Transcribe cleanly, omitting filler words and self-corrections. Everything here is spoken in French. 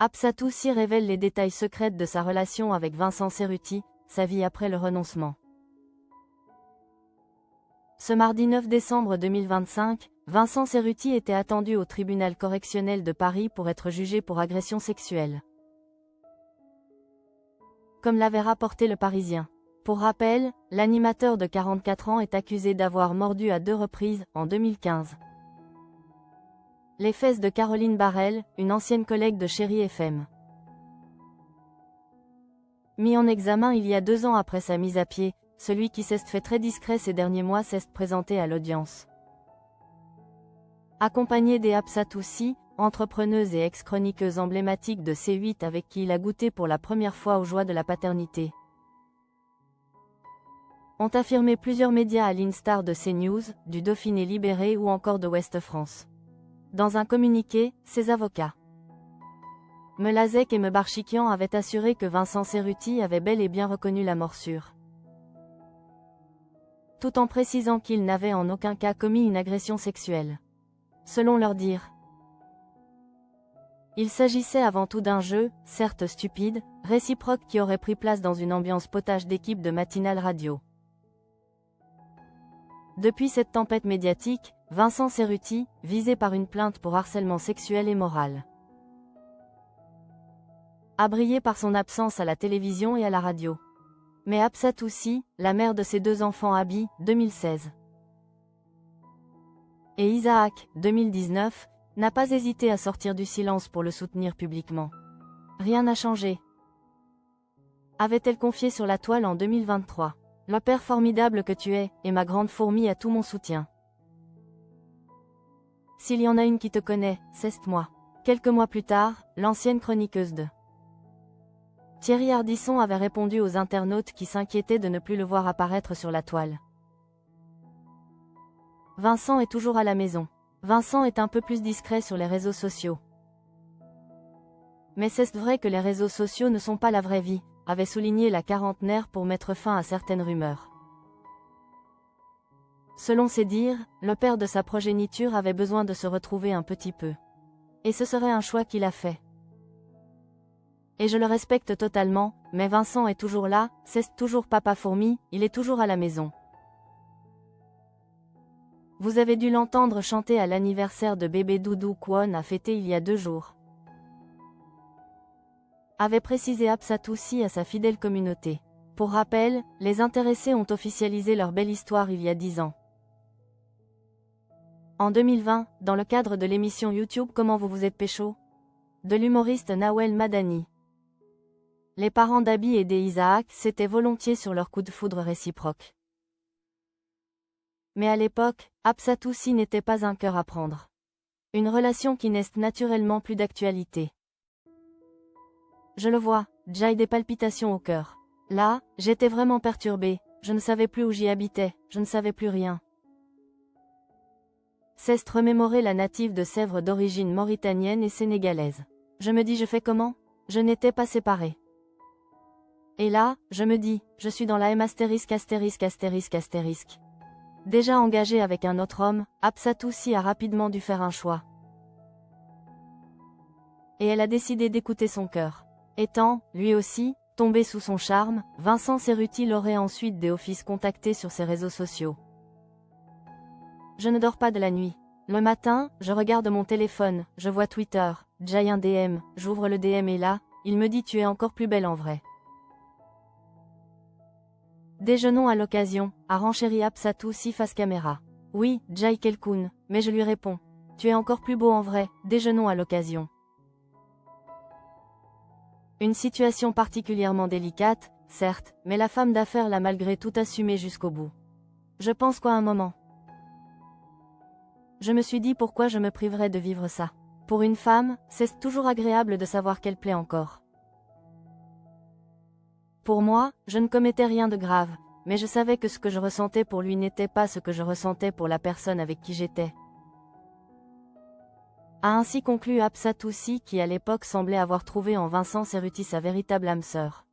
Absatoussi révèle les détails secrets de sa relation avec Vincent Cerruti, sa vie après le renoncement. Ce mardi 9 décembre 2025, Vincent Cerruti était attendu au tribunal correctionnel de Paris pour être jugé pour agression sexuelle. Comme l'avait rapporté Le Parisien. Pour rappel, l'animateur de 44 ans est accusé d'avoir mordu à 2 reprises, en 2015. Les fesses de Caroline Barrel, une ancienne collègue de Chéri FM. Mis en examen il y a 2 ans après sa mise à pied, celui qui s'est fait très discret ces derniers mois s'est présenté à l'audience. Accompagné des Absatoussi, entrepreneuse et ex-chroniqueuse emblématique de C8 avec qui il a goûté pour la première fois aux joies de la paternité. Ont affirmé plusieurs médias à l'instar de CNews, du Dauphiné Libéré ou encore de Ouest France. Dans un communiqué, ses avocats Melazek et Mebarchikian avaient assuré que Vincent Cerruti avait bel et bien reconnu la morsure. Tout en précisant qu'il n'avait en aucun cas commis une agression sexuelle. Selon leur dire, il s'agissait avant tout d'un jeu, certes stupide, réciproque qui aurait pris place dans une ambiance potage d'équipe de matinale radio. Depuis cette tempête médiatique, Vincent Cerruti, visé par une plainte pour harcèlement sexuel et moral, a brillé par son absence à la télévision et à la radio. Mais Absatoussi, la mère de ses 2 enfants Abi, 2016, et Isaac, 2019, n'a pas hésité à sortir du silence pour le soutenir publiquement. Rien n'a changé, avait-elle confié sur la toile en 2023. Le père formidable que tu es, et ma grande fourmi a tout mon soutien. S'il y en a une qui te connaît, c'est moi. Quelques mois plus tard, l'ancienne chroniqueuse de Thierry Ardisson avait répondu aux internautes qui s'inquiétaient de ne plus le voir apparaître sur la toile. Vincent est toujours à la maison. Vincent est un peu plus discret sur les réseaux sociaux. Mais c'est vrai que les réseaux sociaux ne sont pas la vraie vie, avait souligné la quarantenaire pour mettre fin à certaines rumeurs. Selon ses dires, le père de sa progéniture avait besoin de se retrouver un petit peu. Et ce serait un choix qu'il a fait. Et je le respecte totalement, mais Vincent est toujours là, c'est toujours papa fourmi, il est toujours à la maison. Vous avez dû l'entendre chanter à l'anniversaire de bébé Doudou Kwon a fêté il y a 2 jours. Avait précisé Absatoussi à sa fidèle communauté. Pour rappel, les intéressés ont officialisé leur belle histoire il y a 10 ans. En 2020, dans le cadre de l'émission YouTube Comment vous vous êtes pécho de l'humoriste Nawel Madani. Les parents d'Abi et d'Isaac s'étaient volontiers sur leur coup de foudre réciproque. Mais à l'époque, Absatoussi n'était pas un cœur à prendre. Une relation qui n'est naturellement plus d'actualité. Je le vois, j'ai des palpitations au cœur. Là, j'étais vraiment perturbée, je ne savais plus où j'y habitais, je ne savais plus rien. C'est remémorer la native de Sèvres d'origine mauritanienne et sénégalaise. Je me dis je fais comment? Je n'étais pas séparée. Et là, je me dis, je suis dans la M********. Déjà engagée avec un autre homme, Absatoussi a rapidement dû faire un choix. Et elle a décidé d'écouter son cœur. Étant, lui aussi, tombé sous son charme, Vincent Cerruti l'aurait ensuite contacté sur ses réseaux sociaux. Je ne dors pas de la nuit. Le matin, je regarde mon téléphone, je vois Twitter, j'ai un DM, j'ouvre le DM et là, il me dit tu es encore plus belle en vrai. Déjeunons à l'occasion, a renchéri Absatoussi face caméra. Oui, Jai Kelkoun, mais je lui réponds. Tu es encore plus beau en vrai, déjeunons à l'occasion. Une situation particulièrement délicate, certes, mais la femme d'affaires l'a malgré tout assumée jusqu'au bout. Je pense qu'à un moment, je me suis dit pourquoi je me priverais de vivre ça. Pour une femme, c'est toujours agréable de savoir qu'elle plaît encore. Pour moi, je ne commettais rien de grave, mais je savais que ce que je ressentais pour lui n'était pas ce que je ressentais pour la personne avec qui j'étais. A ainsi conclu Absatoussi qui à l'époque semblait avoir trouvé en Vincent Cerruti sa véritable âme sœur.